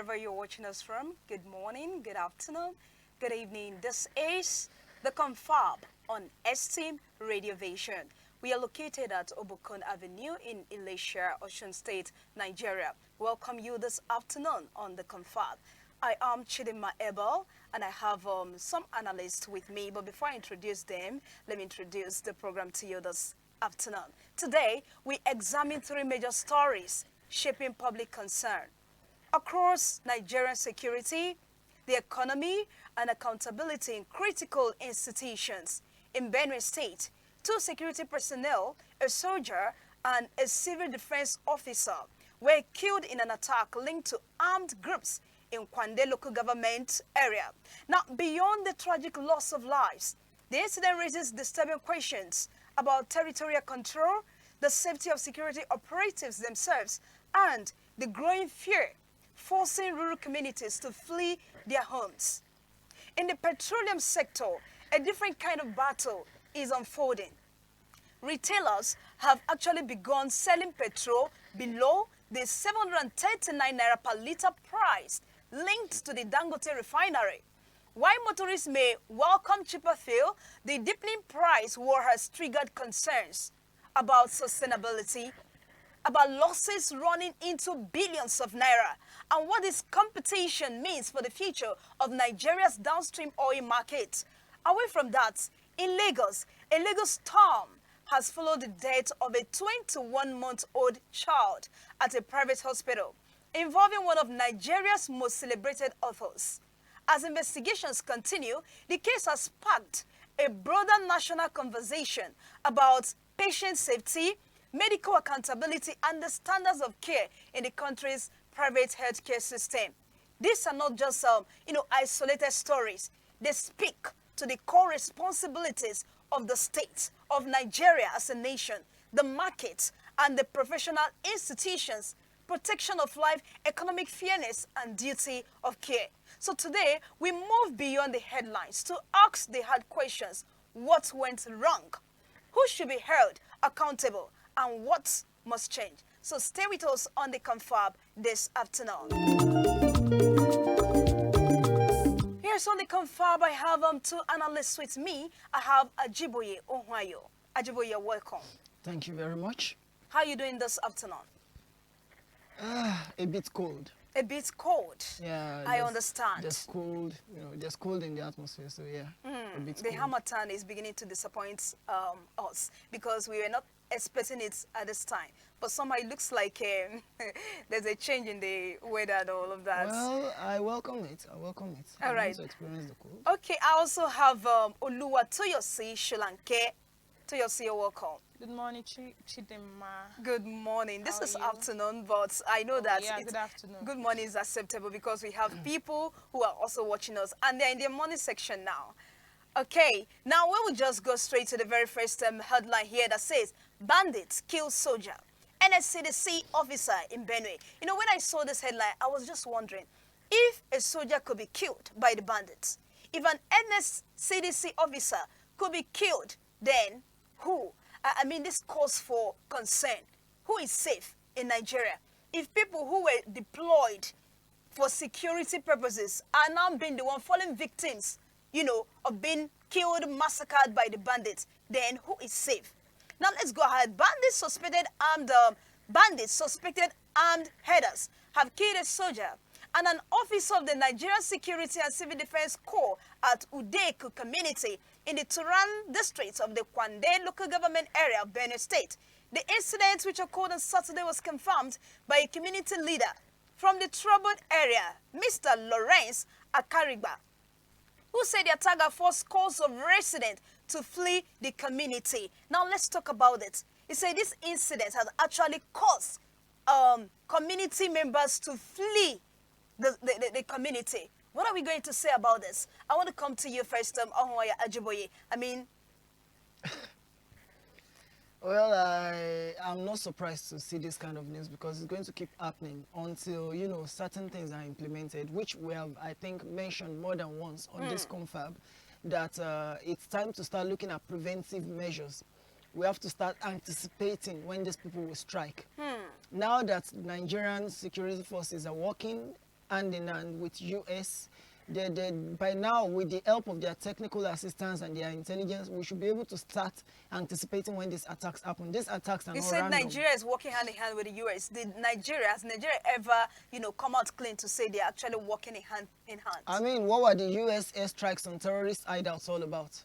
wherever you're watching us from. Good morning, good afternoon, good evening. This is the Confab on Esteem Radio Vision. We are located at Obokun Avenue in Ilesha, Osun State, Nigeria. Welcome you this afternoon on the Confab. I am Chidima Abel, and I have some analysts with me. But before I introduce them, let me introduce the program to you this afternoon. Today, we examine three major stories shaping public concern across Nigerian security, the economy, and accountability in critical institutions. In Benue State, 2 security personnel, a soldier, and a civil defense officer were killed in an attack linked to armed groups in Kwande local government area. Now, beyond the tragic loss of lives, the incident raises disturbing questions about territorial control, the safety of security operatives themselves, and the growing fear forcing rural communities to flee their homes. In the petroleum sector, a different kind of battle is unfolding. Retailers have actually begun selling petrol below the 739 naira per litre price linked to the Dangote refinery. While motorists may welcome cheaper fuel, the deepening price war has triggered concerns about sustainability, about losses running into billions of naira, and what this competition means for the future of Nigeria's downstream oil market. Away from that, in Lagos, a Lagos storm has followed the death of a 21-month-old child at a private hospital, involving one of Nigeria's most celebrated authors. As investigations continue, the case has sparked a broader national conversation about patient safety, medical accountability, and the standards of care in the country's private healthcare system. These are not just isolated stories. They speak to the core responsibilities of the state, of Nigeria as a nation, the market, and the professional institutions, protection of life, economic fairness, and duty of care. So today, we move beyond the headlines to ask the hard questions. What went wrong? Who should be held accountable? And what must change? So stay with us on the Confab this afternoon. Here's on the Confab, I have 2 analysts with me. I have Ajiboye Ohunayo. Ajiboye, welcome. Thank you very much. How are you doing this afternoon? A bit cold. A bit cold. Yeah. I understand. Just cold, just cold in the atmosphere. So yeah, a bit The cold. Hamatan is beginning to disappoint us because we were not expecting it at this time. But somehow it looks like there's a change in the weather and all of that. Well, I welcome it. All right. I want to experience the cold. Okay, I also have Oluwatoyosi Sholanke. Toyosi, you're welcome. Good morning, Chidima. Good morning. This How is are you? afternoon, but I know that Yeah, good afternoon. good morning is acceptable because we have people who are also watching us, and they're in the morning section now. Okay, now we will just go straight to the very first headline here that says, bandits kill soldier. NSCDC officer in Benue. You know, when I saw this headline, I was just wondering, if a soldier could be killed by the bandits, if an NSCDC officer could be killed, then who? I mean, this calls for concern. Who is safe in Nigeria? If people who were deployed for security purposes are now being the one falling victims, of being killed, massacred by the bandits, then who is safe? Now let's go ahead. Bandits suspected armed headers have killed a soldier and an officer of the Nigerian Security and Civil Defense Corps at Udeku community in the Turan district of the Kwande local government area of Benue State. The incident, which occurred on Saturday, was confirmed by a community leader from the troubled area, Mr. Lawrence Akariba, who said the attacker forced calls of residents to flee the community. Now let's talk about it. He said this incident has actually caused community members to flee the community. What are we going to say about this? I want to come to you first, Ohunayo Ajiboye. I mean... Well, I'm not surprised to see this kind of news because it's going to keep happening until, certain things are implemented, which we have, I think, mentioned more than once on this confab, that it's time to start looking at preventive measures. We have to start anticipating when these people will strike. Now that Nigerian security forces are working hand in hand with US. By now, with the help of their technical assistance and their intelligence, we should be able to start anticipating when these attacks happen. These attacks are You not said random. Nigeria is working hand in hand with the US. Has Nigeria ever, come out clean to say they're actually working hand in hand? I mean, what were the US airstrikes on terrorist hideouts all about?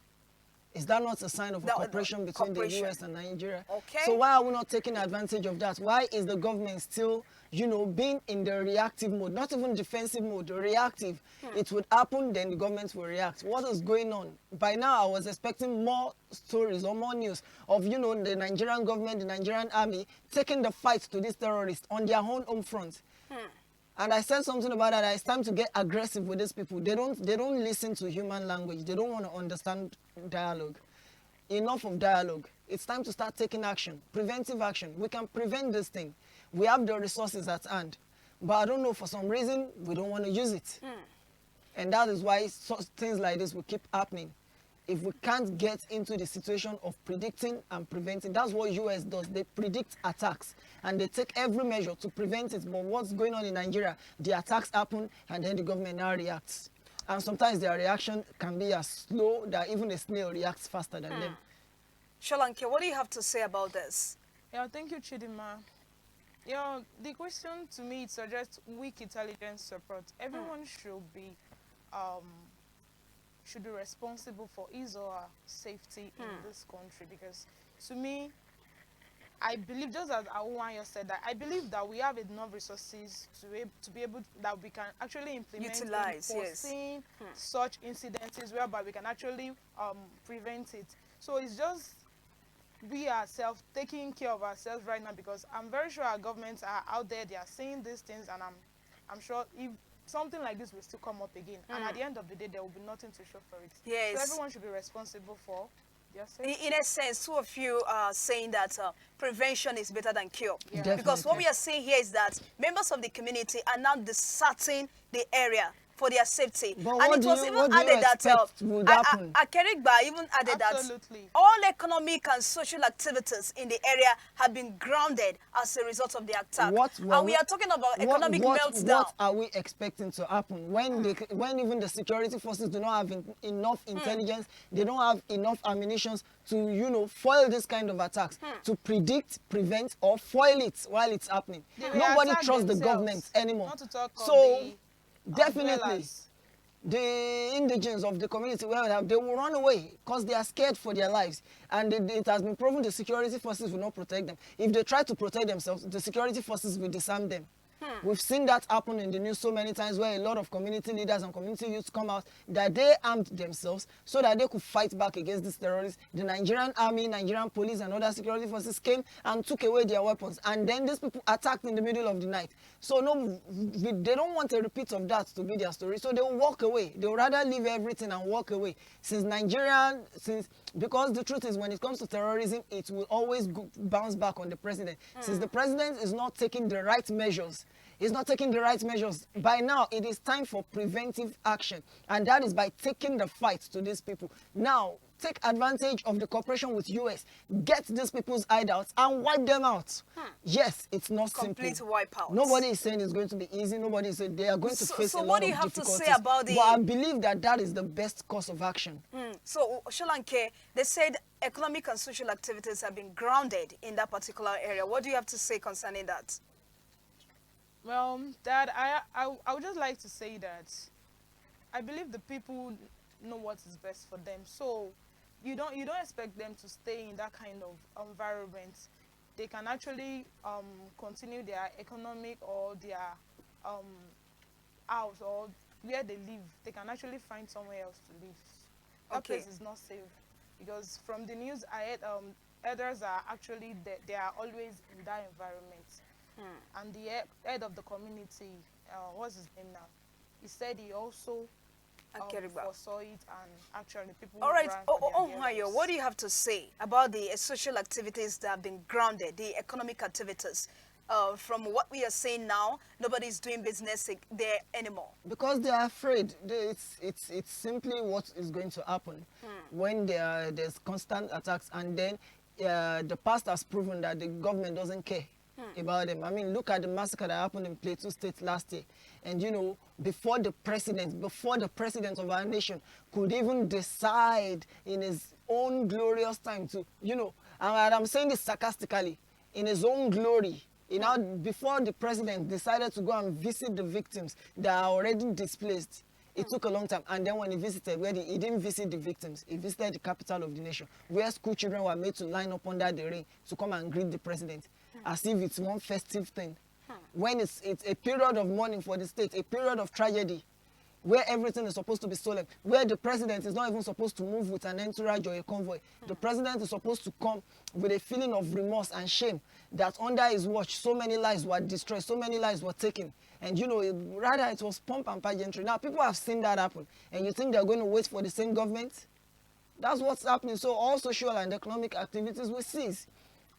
Is that not a sign of a cooperation between the US and Nigeria? Okay. So why are we not taking advantage of that? Why is the government still, being in the reactive mode, not even defensive mode, reactive? It would happen, then the government will react. What is going on? By now, I was expecting more stories or more news of, the Nigerian government, the Nigerian army, taking the fight to these terrorists on their own home front. And I said something about that. It's time to get aggressive with these people. They don't listen to human language. They don't want to understand dialogue. Enough of dialogue. It's time to start taking action, preventive action. We can prevent this thing. We have the resources at hand. But I don't know, for some reason, we don't want to use it. And that is why things like this will keep happening. If we can't get into the situation of predicting and preventing, that's what US does. They predict attacks and they take every measure to prevent it. But what's going on in Nigeria, the attacks happen and then the government now reacts. And sometimes their reaction can be as slow that even a snail reacts faster than them. Sholanke, what do you have to say about this? Yeah, thank you, Chidima. The question to me, it suggests weak intelligence support. Everyone should be responsible for his or her safety in this country, because to me, I believe, just as Ohunayo said, that I believe that we have enough resources to be able, that we can actually implement, utilize, foreseen such incidents whereby we can actually prevent it. So it's just we ourselves taking care of ourselves right now, because I'm very sure our governments are out there, they are saying these things, and I'm sure if something like this will still come up again, and at the end of the day, there will be nothing to show for it. Yes. So everyone should be responsible for their safety. In a sense, two of you are saying that prevention is better than cure. Yeah. Because what we are saying here is that members of the community are now deserting the area for their safety. But and it was even added that Akerigba even added Absolutely. that all economic and social activities in the area have been grounded as a result of the attack. And we are talking about economic meltdown. What are we expecting to happen when even the security forces do not have enough intelligence, they don't have enough ammunition to foil this kind of attacks, to predict, prevent, or foil it while it's happening? Nobody trusts the government anymore. Not to talk So definitely, umbrellas. the indigents of the community, they will run away because they are scared for their lives. And it has been proven the security forces will not protect them. If they try to protect themselves, the security forces will disarm them. We've seen that happen in the news so many times, where a lot of community leaders and community youths come out that they armed themselves so that they could fight back against these terrorists. The Nigerian army, Nigerian police, and other security forces came and took away their weapons. And then these people attacked in the middle of the night. So they don't want a repeat of that to be their story. So they will walk away. They will rather leave everything and walk away. Because the truth is, when it comes to terrorism, it will always bounce back on the president. Since the president is not taking the right measures, by now it is time for preventive action. And that is by taking the fight to these people. Now, take advantage of the cooperation with US. Get these people's hideouts and wipe them out. Yes, it's not complete simple. wipeout. Nobody is saying it's going to be easy. Nobody is saying they are going to face a lot of difficulties. So what do you have to say about the... But I believe that is the best course of action. So, Sholanke, they said economic and social activities have been grounded in that particular area. What do you have to say concerning that? Well, Dad, I would just like to say that I believe the people know what is best for them. So you don't expect them to stay in that kind of environment. They can actually continue their economic or their house or where they live. They can actually find somewhere else to live. That place is not safe, because from the news I heard, elders are actually they are always in that environment. And the head of the community, what's his name now? He said he also foresaw it, and actually people. All right, Ohunayo, what do you have to say about the social activities that have been grounded, the economic activities? From what we are saying now, nobody's doing business there anymore. Because they are afraid. It's simply what is going to happen when there's constant attacks, and then the past has proven that the government doesn't care about them. I mean, look at the massacre that happened in Plateau State last year. And, you know, before the president of our nation could even decide in his own glorious time to, you know, and I'm saying this sarcastically, in his own glory, you know, before the president decided to go and visit the victims that are already displaced, it took a long time. And then when he visited, he didn't visit the victims, he visited the capital of the nation, where school children were made to line up under the rain to come and greet the president, as if it's one festive thing. When it's a period of mourning for the state, a period of tragedy, where everything is supposed to be stolen, where the president is not even supposed to move with an entourage or a convoy. The president is supposed to come with a feeling of remorse and shame that under his watch, so many lives were destroyed, so many lives were taken. And, you know, rather it was pomp and pageantry. Now, people have seen that happen. And you think they're going to wait for the same government? That's what's happening. So all social and economic activities will cease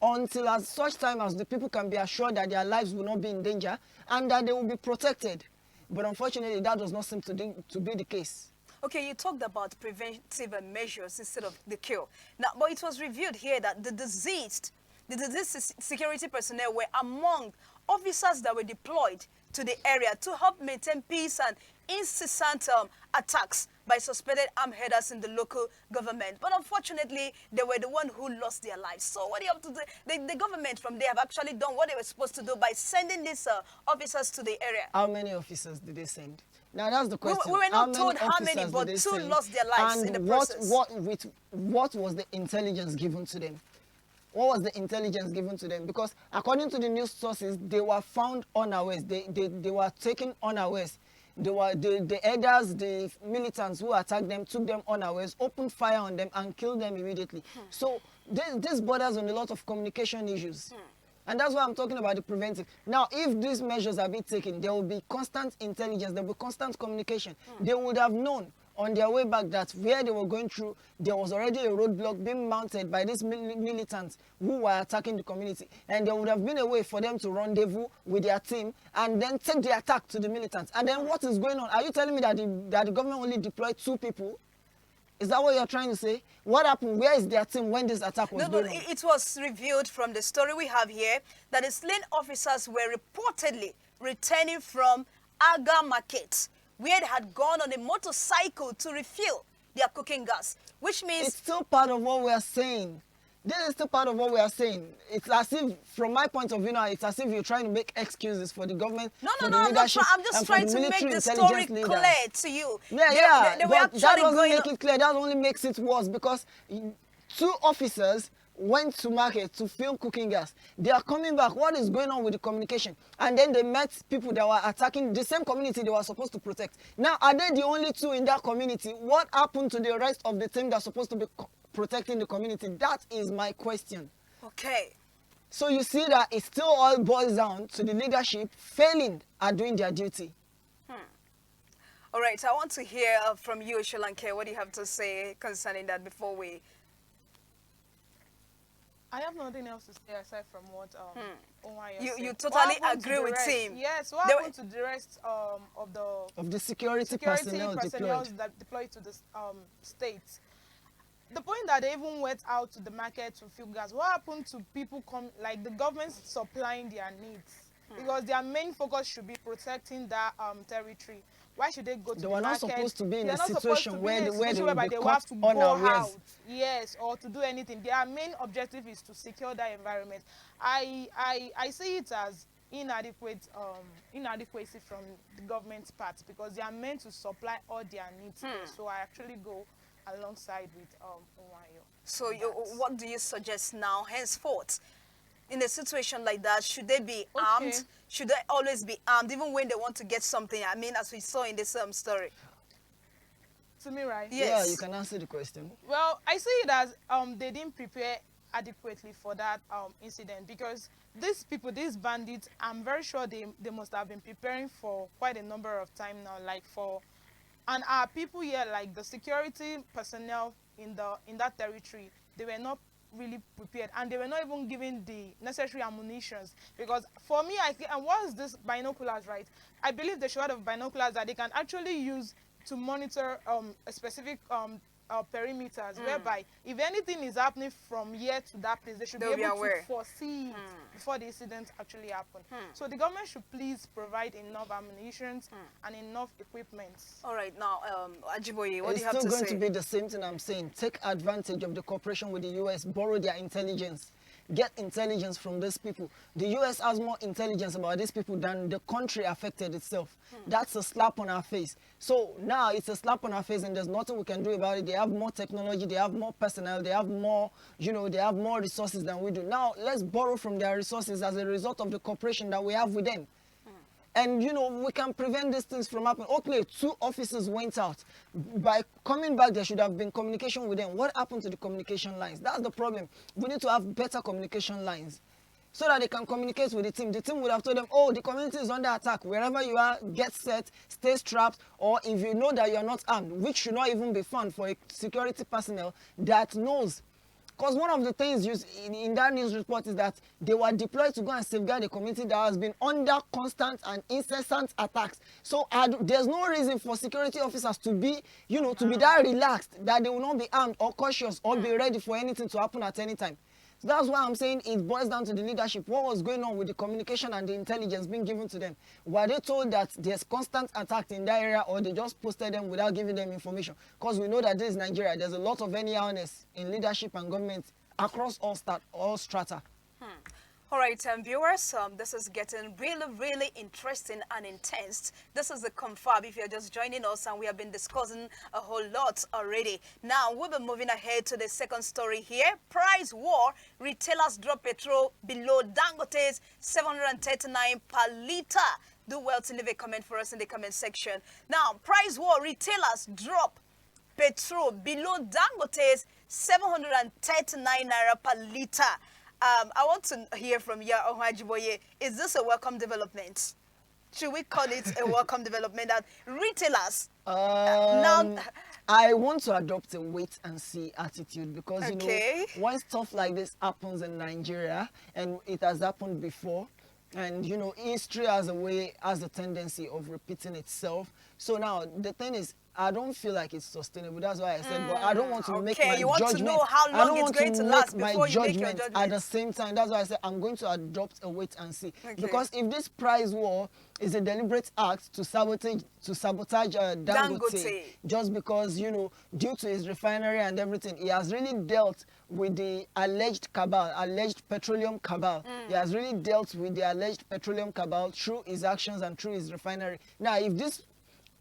until at such time as the people can be assured that their lives will not be in danger and that they will be protected. But unfortunately, that does not seem to be the case. Okay, you talked about preventive measures instead of the cure. Now, but it was revealed here that the diseased security personnel were among officers that were deployed to the area to help maintain peace and incessant attacks by suspected armed headers in the local government. But unfortunately, they were the one who lost their lives. So what do you have to do? The government from there have actually done what they were supposed to do by sending these officers to the area. How many officers did they send? Now that's the question. We were not told how many, but two lost their lives in the process. What was the intelligence given to them? What was the intelligence given to them? Because according to the news sources, they were found unawares. They were taken unawares. The elders, the militants who attacked them, took them unawares, opened fire on them, and killed them immediately. So this borders on a lot of communication issues. And that's why I'm talking about the preventive. Now, if these measures are being taken, there will be constant intelligence, there will be constant communication. They would have known on their way back that where they were going through, there was already a roadblock being mounted by these militants who were attacking the community. And there would have been a way for them to rendezvous with their team and then take the attack to the militants. And then what is going on? Are you telling me that the government only deployed 2 people? Is that what you're trying to say? What happened? Where is their team when this attack was going on? It was revealed from the story we have here that the slain officers were reportedly returning from Aga Market, where they had gone on a motorcycle to refill their cooking gas, which means... It's still part of what we are saying. This is still part of what we are saying. It's as if, from my point of view now, it's as if you're trying to make excuses for the government, I'm just trying to make the story clear to you. Yeah, but that doesn't make it clear. That only makes it worse because 2 officers went to market to fill cooking gas. They are coming back. What is going on with the communication? And then they met people that were attacking the same community they were supposed to protect. Now, are they the only 2 in that community? What happened to the rest of the team that's supposed to be protecting the community? That is my question. Okay. So you see that it still all boils down to the leadership failing at doing their duty. All right, I want to hear from you, Sholanke. What do you have to say concerning that before we... I have nothing else to say aside from what Ohunayo said. You totally agree with him. Yes, what happened to the rest of the security personnel deployed to the states? The point that they even went out to the market to fill gas, what happened to people like the government supplying their needs? Because their main focus should be protecting that territory. Why should they go to the market? They were not supposed to be in a situation where they will be have to go out. unawares. Yes, or to do anything. Their main objective is to secure that environment. I see it as inadequacy from the government's part because they are meant to supply all their needs. So I actually go alongside with Ohunayo. So what do you suggest now, henceforth? In a situation like that, should they be armed? Should they always be armed, even when they want to get something? I mean, as we saw in this story. To me, right? Yes. Yeah, you can answer the question. Well, I see it as they didn't prepare adequately for that incident because these people, these bandits, I'm very sure they must have been preparing for quite a number of time now, and our people here, like the security personnel in that territory, they were not really prepared and they were not even given the necessary ammunitions because for me and what is this binoculars, right? I believe they should have binoculars that they can actually use to monitor a specific perimeters, whereby if anything is happening from here to that place, they should They'll be be able aware. to foresee it before the incident actually happen. So the government should please provide enough ammunition and enough equipment. All right, now, Ajiboye, what It's do you have still to going say? to be the same thing I'm saying. Take advantage of the cooperation with the US, borrow their intelligence. Get intelligence from these people. The US has more intelligence about these people than the country affected itself. That's a slap on our face. So now it's a slap on our face and there's nothing we can do about it. They have more technology, they have more personnel, they have more, they have more resources than we do. Now let's borrow from their resources as a result of the cooperation that we have with them. And, we can prevent these things from happening. Okay, 2 officers went out. By coming back, there should have been communication with them. What happened to the communication lines? That's the problem. We need to have better communication lines so that they can communicate with the team. The team would have told them, oh, the community is under attack. Wherever you are, get set, stay strapped. Or if you know that you're not armed, which should not even be fun for a security personnel that knows. Because one of the things used in that news report is that they were deployed to go and safeguard a community that has been under constant and incessant attacks. So there's no reason for security officers to be, to be that relaxed that they will not be armed or cautious or be ready for anything to happen at any time. So that's why I'm saying it boils down to the leadership. What was going on with the communication and the intelligence being given to them? Were they told that there's constant attack in that area, or they just posted them without giving them information? Because we know that this is Nigeria. There's a lot of anyhowness in leadership and government across all strata. All right, viewers, this is getting really, really interesting and intense. This is the Confab, if you're just joining us, and we have been discussing a whole lot already. Now, we'll be moving ahead to the second story here. Price war, retailers drop petrol below Dangote's 739 per litre. Do well to leave a comment for us in the comment section. Now, price war, retailers drop petrol below Dangote's 739 naira per litre. I want to hear from you, Ohunayo. Is this a welcome development? Should we call it a welcome development that retailers now? I want to adopt a wait and see attitude because, Okay. when stuff like this happens in Nigeria, and it has happened before, and, history has a tendency of repeating itself. So now the thing is, I don't feel like it's sustainable. That's why I said, but I don't want to make my you want judgment. to know how I long don't it's want going to to make last my before you make your judgment at judgment. the same time. That's why I said I'm going to adopt a wait and see. Okay. Because if this price war is a deliberate act to sabotage Dangote, just because, due to his refinery and everything, he has really dealt with the alleged petroleum cabal. He has really dealt with the alleged petroleum cabal through his actions and through his refinery. Now, if this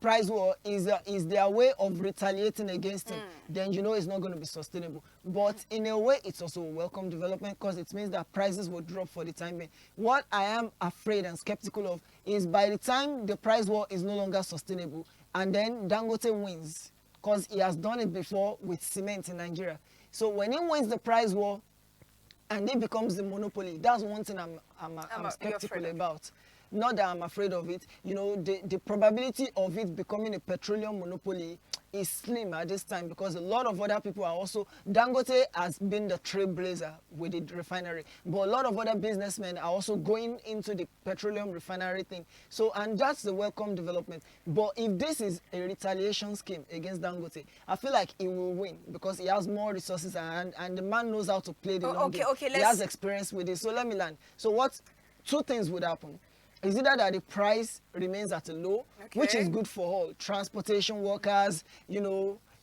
price war is their way of retaliating against him, then it's not going to be sustainable. But in a way, it's also a welcome development because it means that prices will drop for the time being. What I am afraid and skeptical of is by the time the price war is no longer sustainable and then Dangote wins, because he has done it before with cement in Nigeria. So when he wins the price war and it becomes the monopoly, that's one thing I'm skeptical about. Not that I'm afraid of it. The probability of it becoming a petroleum monopoly is slim at this time because a lot of other people are also... Dangote has been the trailblazer with the refinery, but a lot of other businessmen are also going into the petroleum refinery thing. So, and that's the welcome development. But if this is a retaliation scheme against Dangote, I feel like he will win because he has more resources and the man knows how to play the long game. He has experience with it. So let me land. So two things would happen. Is either that the price remains at a low, which is good for all, transportation workers,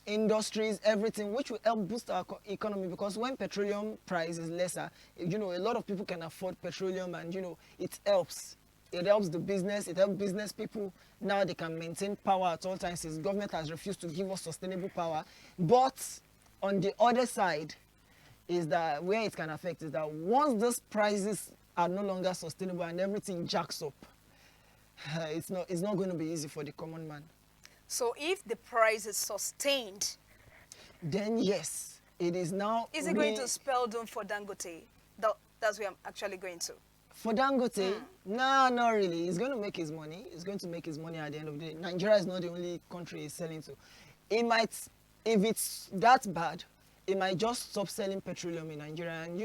industries, everything, which will help boost our economy because when petroleum price is lesser, a lot of people can afford petroleum and, it helps. It helps the business, it helps business people. Now they can maintain power at all times since government has refused to give us sustainable power. But on the other side, is that where it can affect is that once those prices are no longer sustainable and everything jacks up, it's not going to be easy for the common man. So if the price is sustained, then yes, it is now... Is it going to spell doom for Dangote? That's where I'm actually going to. For Dangote, no, not really. He's going to make his money. He's going to make his money at the end of the day. Nigeria is not the only country he's selling to. It might, if it's that bad, it might just stop selling petroleum in Nigeria and,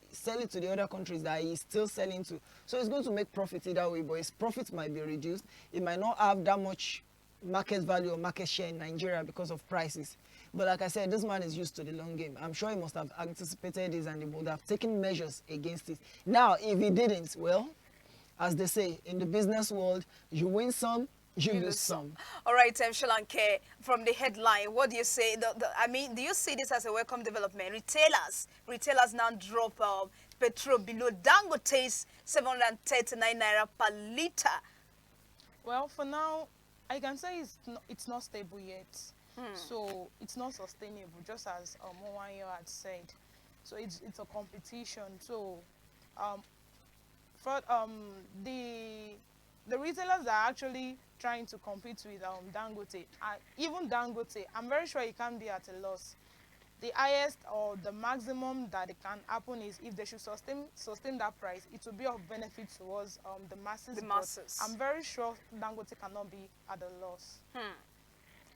sell it to the other countries that he's still selling to. So he's going to make profit either way, but his profits might be reduced. It might not have that much market value or market share in Nigeria because of prices. But like I said, this man is used to the long game. I'm sure he must have anticipated this and he would have taken measures against it. Now, if he didn't, well, as they say, in the business world, you win some, you lose some. All right, Sholanke, from the headline, what do you say? I mean, do you see this as a welcome development? Retailers now drop petrol below Dangote's 739 naira per liter. Well, for now, I can say it's not stable yet. So it's not sustainable, just as Ohunayo had said. So it's a competition. So for the retailers are actually trying to compete with Dangote. Even Dangote, I'm very sure it can't be at a loss. The highest or the maximum that it can happen is if they should sustain that price, it will be of benefit towards the masses. The masses. I'm very sure Dangote cannot be at a loss.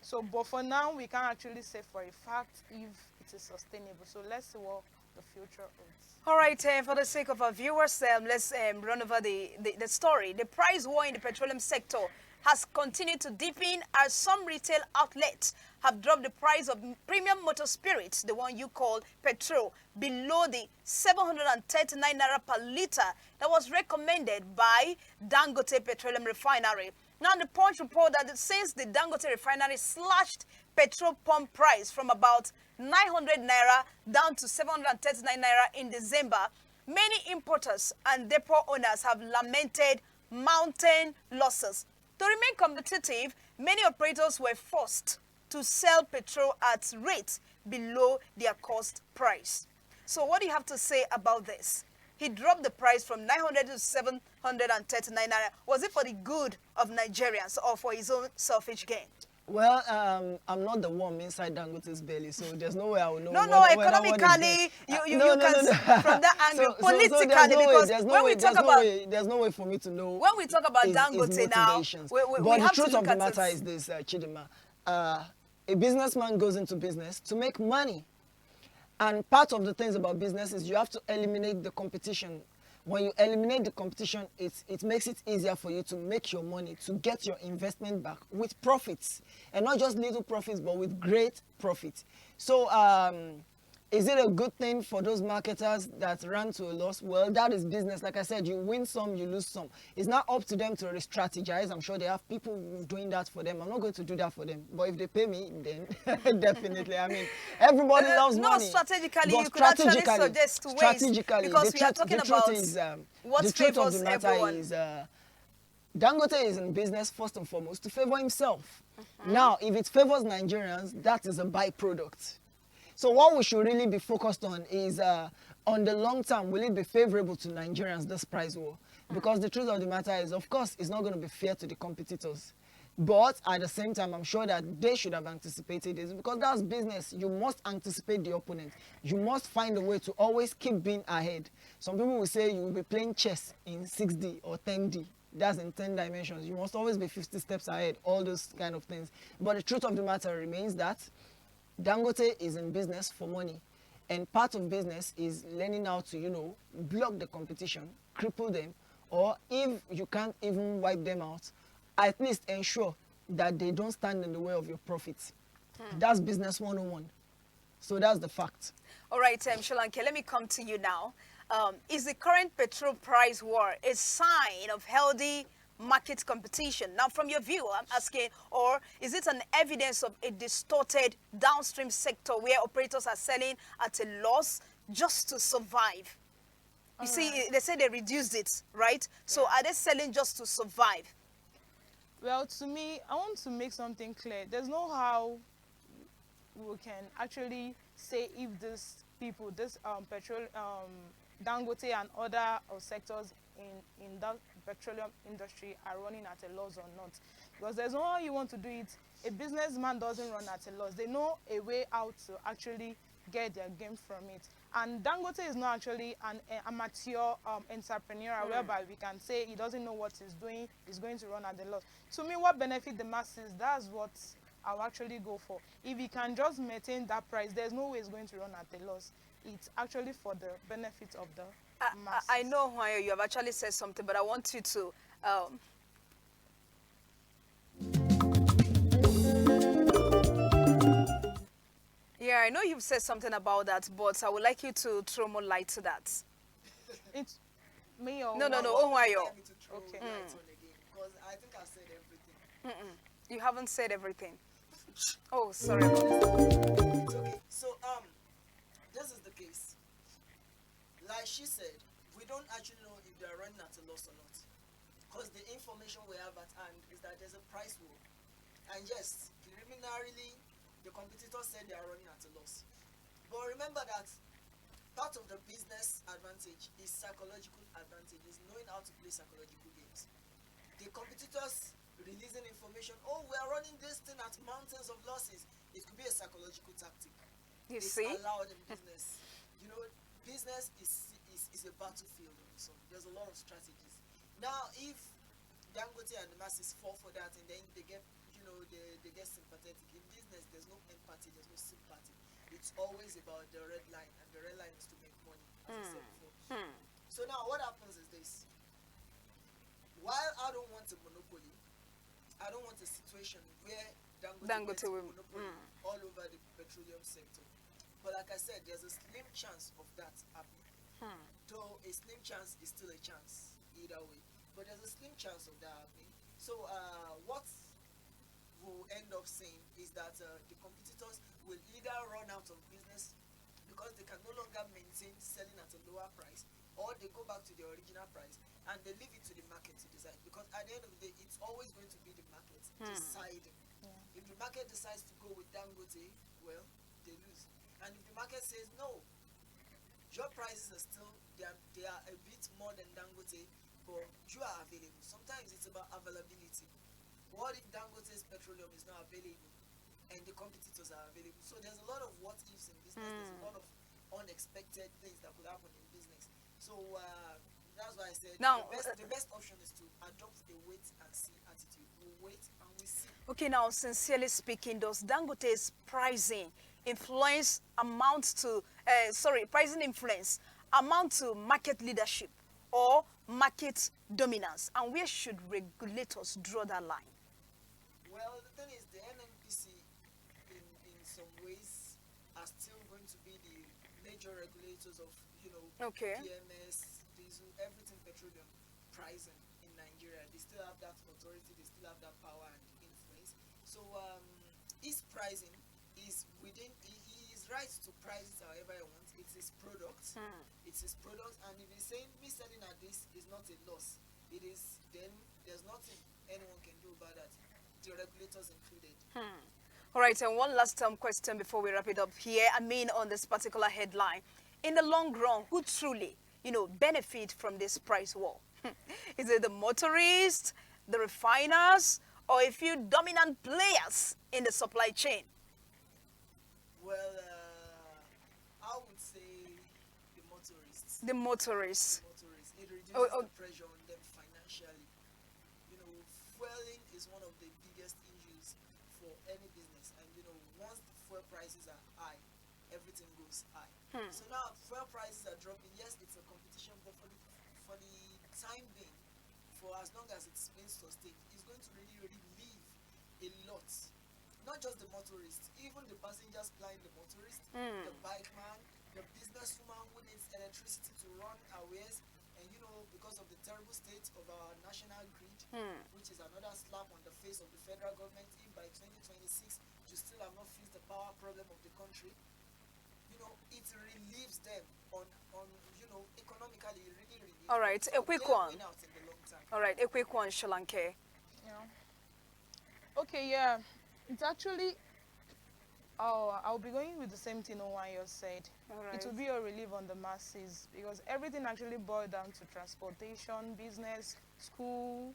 So, but for now, we can't actually say for a fact if it is sustainable. So let's see what the future holds. All right, for the sake of our viewers, let's run over the story. The price war in the petroleum sector has continued to deepen as some retail outlets have dropped the price of premium motor spirits, the one you call petrol, below the 739 naira per liter that was recommended by Dangote Petroleum Refinery. Now, the Punch report that since the Dangote Refinery slashed petrol pump price from about 900 naira down to 739 naira in December, many importers and depot owners have lamented mounting losses. To remain competitive, many operators were forced to sell petrol at rates below their cost price. So what do you have to say about this? He dropped the price from 900 to 739 naira. Was it for the good of Nigerians or for his own selfish gain? Well, I'm not the worm inside Dangote's belly, so there's no way I will know. No, economically, you can from that angle, politically, because when we talk about, there's no way for me to know. When we talk about Dangote now, but the truth of the matter is this, Chidima, a businessman goes into business to make money, and part of the things about business is you have to eliminate the competition. When you eliminate the competition, it makes it easier for you to make your money, to get your investment back with profits. And not just little profits, but with great profits. So is it a good thing for those marketers that run to a loss? Well, that is business. Like I said, you win some, you lose some. It's not up to them to re-strategize. I'm sure they have people doing that for them. I'm not going to do that for them. But if they pay me, then definitely. I mean, everybody loves money. No, strategically, you could actually suggest ways. Strategically, because we are talking about what favors everyone. Dangote is in business first and foremost to favor himself. Now, if it favors Nigerians, that is a byproduct. So what we should really be focused on is on the long term, will it be favorable to Nigerians, this price war? Because the truth of the matter is, of course, it's not going to be fair to the competitors. But at the same time, I'm sure that they should have anticipated this, because that's business. You must anticipate the opponent. You must find a way to always keep being ahead. Some people will say you will be playing chess in 6D or 10D. That's in 10 dimensions. You must always be 50 steps ahead, all those kind of things. But the truth of the matter remains that Dangote is in business for money. And part of business is learning how to, block the competition, cripple them, or if you can't even wipe them out, at least ensure that they don't stand in the way of your profits. That's business 101. So that's the fact. All right, Sholanke, let me come to you now. Is the current petrol price war a sign of healthy market competition? Now, from your view, I'm asking, or is it an evidence of a distorted downstream sector where operators are selling at a loss just to survive? You see, they say they reduced it, right? So are they selling just to survive? Well, to me, I want to make something clear. There's no how we can actually say if these people, this petrol, Dangote and other sectors in that petroleum industry are running at a loss or not. Because there's no how you want to do it. A businessman doesn't run at a loss. They know a way out to actually get their gain from it. And Dangote is not actually an amateur entrepreneur whereby we can say he doesn't know what he's doing, he's going to run at a loss. To me, what benefit the masses, that's what I'll actually go for. If he can just maintain that price, there's no way he's going to run at a loss. It's actually for the benefit of the masses. I know, Ohunayo, you have actually said something, but I want you to... I know you've said something about that, but I would like you to throw more light to that. It's me or No, What would you Ohunayo. like me to throw Okay. light on again? Because I think I've said everything. You haven't said everything. Oh, sorry about that. It's okay. So this is the case. Like she said, we don't actually know if they're running at a loss or not. Because the information we have at hand is that there's a price war. And yes, preliminarily, the competitors said they are running at a loss. But remember that part of the business advantage is psychological advantage, is knowing how to play psychological games. The competitors releasing information, oh, we are running this thing at mountains of losses. It could be a psychological tactic. You It's see? allowed in business. You know, business is a battlefield on its own. There's a lot of strategies. Now, if Dangote and the masses fall for that and then they get, they get sympathetic. In business, there's no empathy, there's no sympathy. It's always about the red line, and the red line is to make money, as I said before. So now what happens is this. While I don't want a monopoly, I don't want a situation where Dangote will- monopoly all over the petroleum sector. But like I said, there's a slim chance of that happening. Though a slim chance is still a chance, either way. But there's a slim chance of that happening. So what we'll end up saying is that the competitors will either run out of business because they can no longer maintain selling at a lower price, or they go back to the original price and they leave it to the market to decide. Because at the end of the day, it's always going to be the market deciding. If the market decides to go with Dangote, well, they lose. And if the market says no, your prices are still, they are a bit more than Dangote, but you are available. Sometimes it's about availability. What if Dangote's petroleum is not available and the competitors are available? So there's a lot of what ifs in business. There's a lot of unexpected things that could happen in business. So that's why I said Now, the best option is to adopt a wait and see attitude. We'll wait and we see. Okay, now, sincerely speaking, does Dangote's pricing influence pricing influence amount to market leadership or market dominance? And where should regulators draw that line? Well, the thing is, the NNPC, in some ways, are still going to be the major regulators of, Okay. PMS, diesel, everything petroleum pricing in Nigeria. They still have that authority, they still have that power and influence. So, his pricing is within, he is right to price it however he wants. It's his product. It's his product, and if he's saying me selling at this is not a loss, it is, then there's nothing anyone can do about that, the regulators included. All right, and one last question before we wrap it up here. I mean, on this particular headline, in the long run, who truly, benefit from this price war? Is it the motorists, the refiners, or a few dominant players in the supply chain? Well, I would say the motorists. The motorists. It reduces Oh. the pressure on them financially. Fueling is one of the biggest issues for any business, and once the fuel prices are high, everything goes high. So now fuel prices are dropping. Yes, it's a competition, but for the time being, for as long as it's been sustained, it's going to really, really leave a lot. Not just the motorists, even the passengers plying the motorist, the bike man, the businesswoman who needs electricity to run her wares, and because of the terrible state of our national grid, which is another slap on the face of the federal government, if by 2026 you still have not fixed the power problem of the country, it relieves them on economically, it really relieves All right, them. a quick They'll one. win out in the long time. All right, a quick one, Sholanke. Okay, yeah. It's actually, I'll be going with the same thing Ohunayo said. All right. It will be a relief on the masses because everything actually boils down to transportation, business, schools,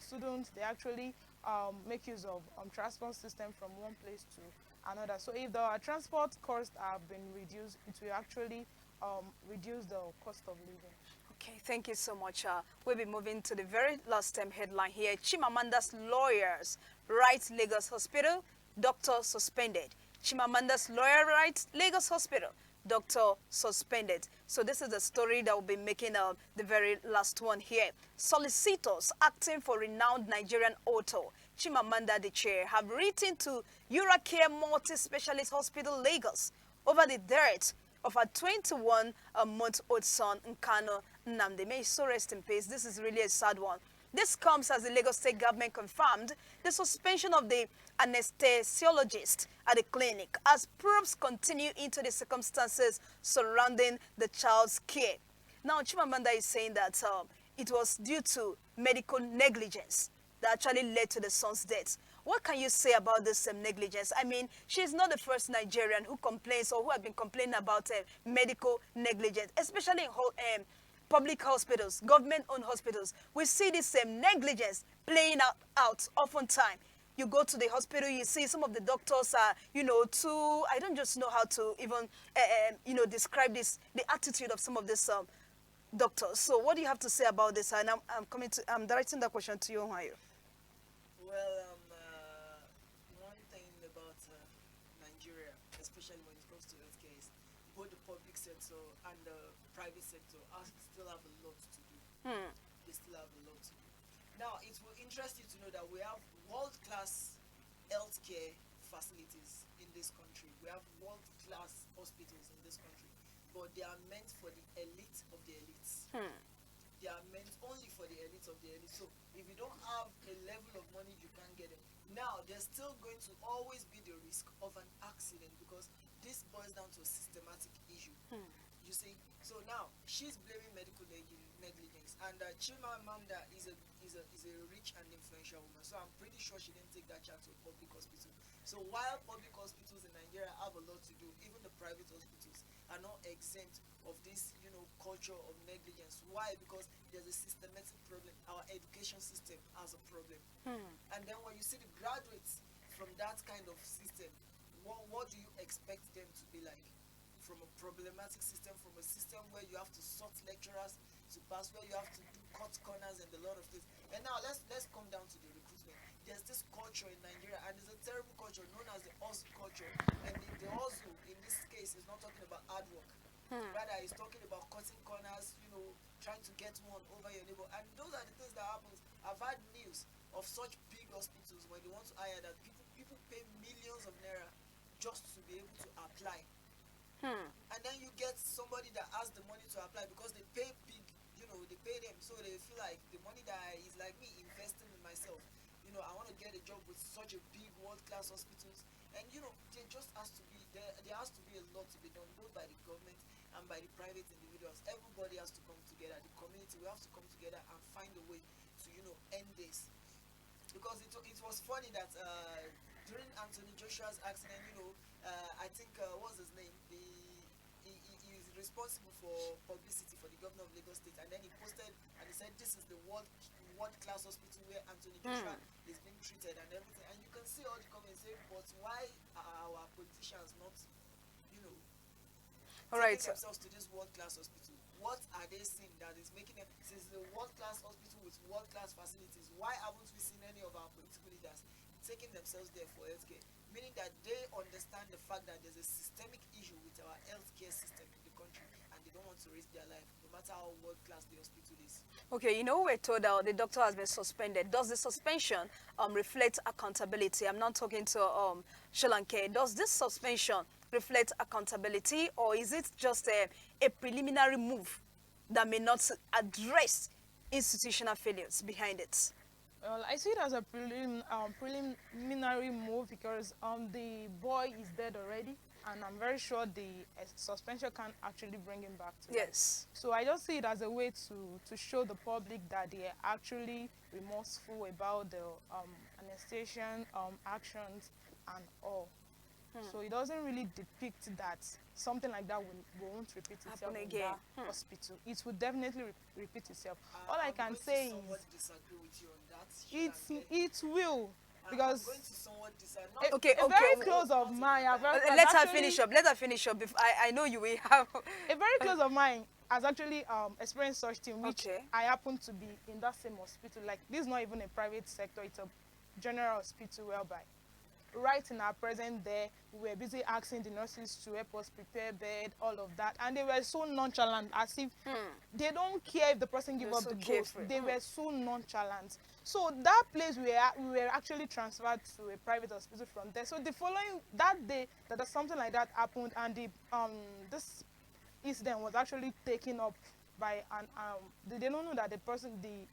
students. They actually make use of transport system from one place to another. So if the transport costs have been reduced, it will actually reduce the cost of living. Okay, thank you so much. We'll be moving to the very last headline here. Chimamanda's lawyers write Lagos Hospital, doctor suspended. Chimamanda's lawyer writes Lagos Hospital, doctor suspended. So this is the story that will be making the very last one here. Solicitors acting for renowned Nigerian author Chimamanda Adichie have written to Eurocare Multi-Specialist Hospital, Lagos, over the death of a 21-month-old son, Nkano Nnamdi. May he so rest in peace. This is really a sad one. This comes as the Lagos State government confirmed the suspension of the anesthesiologist at the clinic as probes continue into the circumstances surrounding the child's care. Now, Chimamanda is saying that it was due to medical negligence that actually led to the son's death. What can you say about this negligence? I mean, she's not the first Nigerian who complains or who have been complaining about medical negligence, especially in public hospitals, government-owned hospitals. We see this same negligence playing out oftentimes. You go to the hospital, you see some of the doctors are, too, I don't just know how to even, describe this, the attitude of some of these doctors. So what do you have to say about this? And I'm directing that question to you, Ohunayo. Well, one thing about Nigeria, especially when it comes to healthcare, is both the public sector and the private sector still have a lot to do. They still have a lot to do. Now, it will interest you to know that we have world-class healthcare facilities in this country. We have world-class hospitals in this country, but they are meant for the elite of the elites. They are meant only for the elite of the elite. So if you don't have a level of money, you can't get them. Now, there's still going to always be the risk of an accident because this boils down to a systematic issue. You see? So now, she's blaming medical negligence. And Chimamanda is a rich and influential woman. So I'm pretty sure she didn't take that chance with public hospital. So while public hospitals in Nigeria have a lot to do, even the private hospitals are not exempt of this, culture of negligence. Why? Because there's a systematic problem. Our education system has a problem. And then when you see the graduates from that kind of system, what do you expect them to be like? From a problematic system, from a system where you have to sort lecturers to pass, where you have to do cut corners and a lot of things. And now let's come down to the recruitment. There's this culture in Nigeria, and it's a terrible culture known as the hustle culture. And the hustle in this case is not talking about hard work. Rather, it's talking about cutting corners, trying to get one over your neighbor. And those are the things that happens. I've had news of such big hospitals where they want to hire that people pay millions of naira just to be able to apply. And then you get somebody that has the money to apply because they pay big, they pay them, so they feel like the money that is like me investing in myself. I want to get a job with such a big world-class hospitals, and there just has to be there has to be a lot to be done both by the government and by the private individuals. Everybody has to come together. The community, we have to come together and find a way to end this, because it was funny that during Anthony Joshua's accident, I think what's his name, he is responsible for publicity for the governor of Lagos State, and then he posted and he said this is the world-class hospital where Anthony Joshua is being treated and everything. And you can see all the comments saying, but why are our politicians not, taking themselves to this world-class hospital? What are they seeing that is making them, since the world-class hospital with world-class facilities, why haven't we seen any of our political leaders taking themselves there for healthcare? Meaning that they understand the fact that there's a systemic issue with our healthcare system in the country, and they don't want to risk their life, no matter how world-class the hospital is. Okay, we're told that the doctor has been suspended. Does the suspension reflect accountability? I'm not talking to Sholanke. Does this suspension reflect accountability, or is it just a preliminary move that may not address institutional failures behind it? Well, I see it as a preliminary move because the boy is dead already, and I'm very sure the suspension can't actually bring him back to life. Yes. So I just see it as a way to show the public that they are actually remorseful about the anesthesia actions and all. So it doesn't really depict that something like that won't repeat itself in that hospital. It will definitely repeat itself. All I can say is disagree with you on that. it will, because I'm going to somewhat disagree. a very close of mine. Let her finish up. Let her finish up. I know you will have. A very close of mine has actually experienced such thing, which I happen to be in that same hospital. Like, this is not even a private sector; it's a general hospital whereby right in our present there, we were busy asking the nurses to help us prepare bed, all of that. And they were so nonchalant, as if they don't care if the person give They're up so the ghost. carefree. They were so nonchalant. So that place we were actually transferred to a private hospital from there. So the following that day that something like that happened, and the this incident was actually taken up by an they don't know that the person, the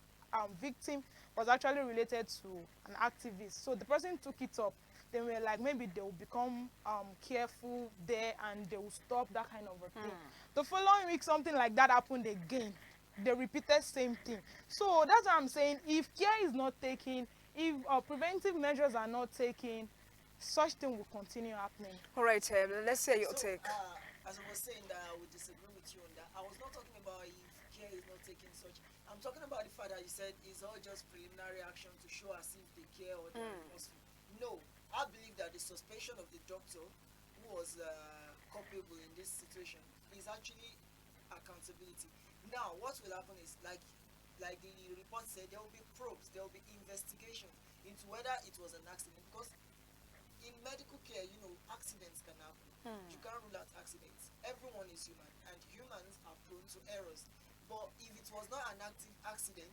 victim, was actually related to an activist. So the person took it up. They were like, maybe they will become careful there and they will stop that kind of a thing. The following week, something like that happened again. They repeated same thing. So that's what I'm saying. If care is not taken, if preventive measures are not taken, such thing will continue happening. All right, let's hear your So, take. as I was saying that I would disagree with you on that. I was not talking about if care is not taking such. I'm talking about the fact that you said it's all just preliminary action to show as if they care or they're remorseful. No, I believe that the suspension of the doctor who was culpable in this situation is actually accountability. Now, what will happen is like the report said, there will be probes, there will be investigations into whether it was an accident, because in medical care, you know, accidents can happen. You can't rule out accidents. Everyone is human, and humans are prone to errors. But if it was not an active accident,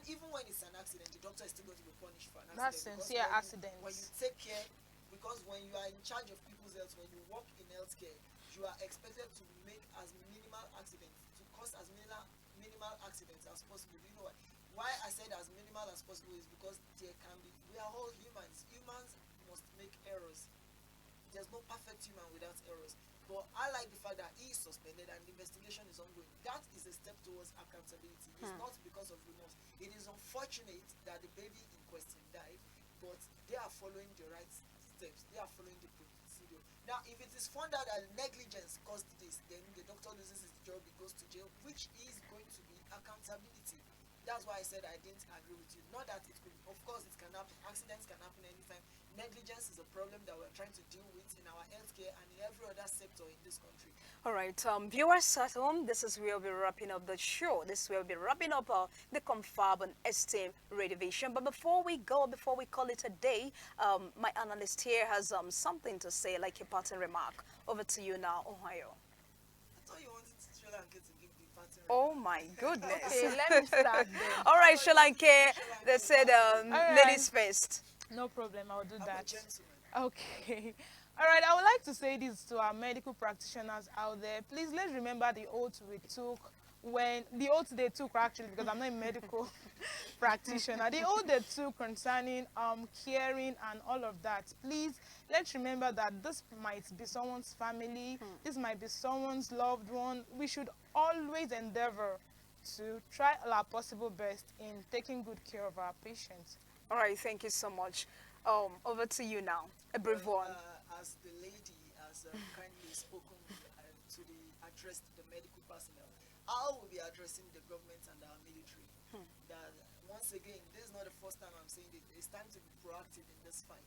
even when it's an accident, the doctor is still going to be punished for an accident. That's because sincere when accidents. when you take care, because when you are in charge of people's health, when you work in healthcare, you are expected to make as minimal accidents, to cause as minimal accidents as possible. You know why I said as minimal as possible is because there can be. We are all humans. Humans must make errors. There's no perfect human without errors. But I like the fact that he is suspended and the investigation is ongoing. That is a step towards accountability. It's not because of remorse. It is unfortunate that the baby in question died, but they are following the right steps. They are following the procedure. Now, if it is found out that negligence caused this, then the doctor loses his job, he goes to jail, which is going to be accountability. That's why I said I didn't agree with you. Not that it could, of course, it can happen. Accidents can happen anytime. Negligence is a problem that we're trying to deal with in our healthcare and in every other sector in this country. All right, viewers at home, this is where we'll be wrapping up the show. This is where we'll be wrapping up the Confab on STEM Radio Vision. But before we go, before we call it a day, my analyst here has something to say, like a parting remark. Over to you now, Ohio. I thought you wanted Sri Lanka to give the pattern. Oh my goodness. Okay, let me start then. All right, Sholanke, they said right. ladies first. No problem, I'll do I'm a that. gentleman. Okay. All right, I would like to say this to our medical practitioners out there. Please, let's remember the oath we took the oath they took, actually, because I'm not a medical practitioner. The oath they took concerning caring and all of that. Please, let's remember that this might be someone's family. This might be someone's loved one. We should always endeavor to try our possible best in taking good care of our patients. All right, thank you so much. Over to you now, a brief one. As the lady has kindly spoken to the address to the medical personnel, I will be addressing the government and our military. That once again, this is not the first time I'm saying it. It's time to be proactive in this fight.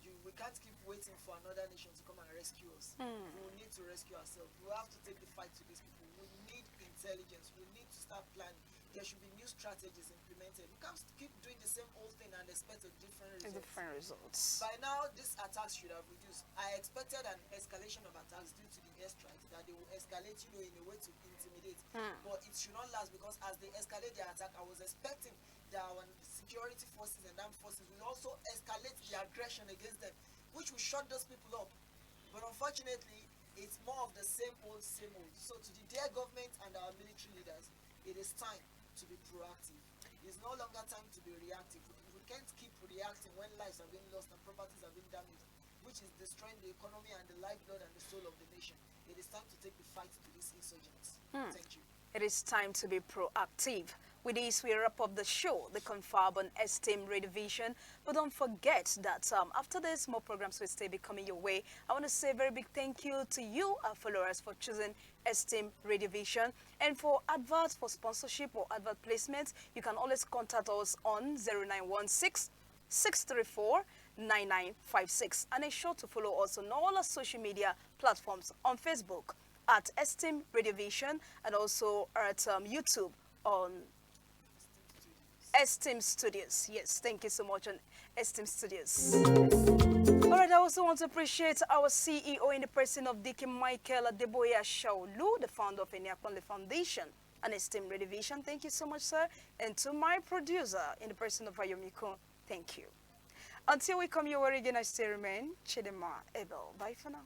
We can't keep waiting for another nation to come and rescue us. We need to rescue ourselves. We have to take the fight to these people. We need intelligence. We need to start planning. There should be new strategies implemented. We can't keep doing the same old thing and expect a different result. Different results. By now, these attacks should have reduced. I expected an escalation of attacks due to the airstrikes, that they will escalate, in a way to intimidate. But it should not last, because as they escalate their attack, I was expecting that our security forces and armed forces will also escalate the aggression against them, which will shut those people up. But unfortunately, it's more of the same old, same old. So to the dear government and our military leaders, it is time to be proactive. It's no longer time to be reactive. We can't keep reacting when lives are being lost and properties are being damaged, which is destroying the economy and the lifeblood and the soul of the nation. It is time to take the fight to these insurgents. Thank you. It is time to be proactive. With this, we wrap up the show, the Confab on STEM Radio Vision. But don't forget that after this, more programs will still be coming your way. I want to say a very big thank you to you, our followers, for choosing STEM Radio Vision. And for adverts, for sponsorship or advert placements, you can always contact us on 0916 634 9956. And ensure to follow us on all our social media platforms on Facebook at STEM Radio Vision and also at YouTube on STEM Studios. Yes, thank you so much on STEM Studios. All right. also want to appreciate our CEO in the person of Diki Michael Adeboya Shaolu, the founder of Eniakwanle Foundation and Esteem Renovation. Thank you so much, sir. And to my producer in the person of Ayomiko, thank you. Until we come your way again, I still remain Chidema Abel. Bye for now.